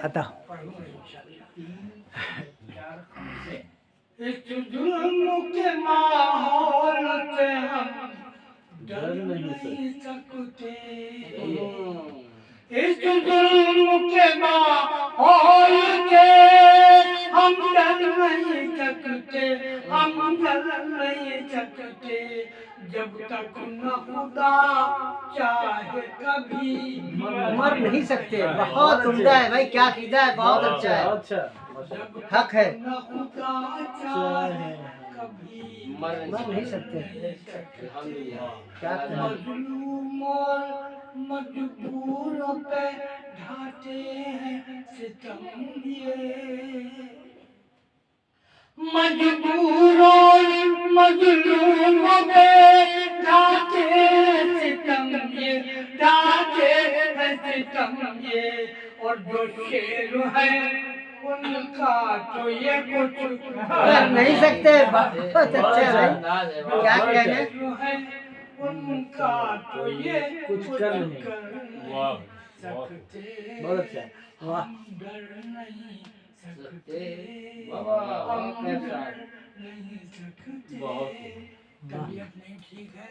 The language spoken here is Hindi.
अतः इस जुल्म के माहौल से हम डर नहीं सकते। इस जुल्म के माहौल से हम डर नहीं सकते, हम डर नहीं सकते। जब तक न खुदा चाहे कभी मर नहीं सकते। बहुत उम्दा है भाई, क्या कीदा है, बहुत अच्छा है, हक है। न खुदा चाहे कभी मर नहीं सकते। क्या मजलूम और मजबूरों पे ढाते हैं सितम ये। मजबूरों मजलूमों पे ढाते हैं सितम ये, ढाते हैं सितम ये। और जो शेर है उनका तो ये कुछ कर नहीं सकते। बहुत अच्छा है भाई, क्या कहने। उनका तो ये कुछ कर नहीं सकते। बहुत अच्छा, वाह। हम डर नहीं सकते, वाह, हम कैसा डर नहीं सकते। तबीयत नहीं ठीक है।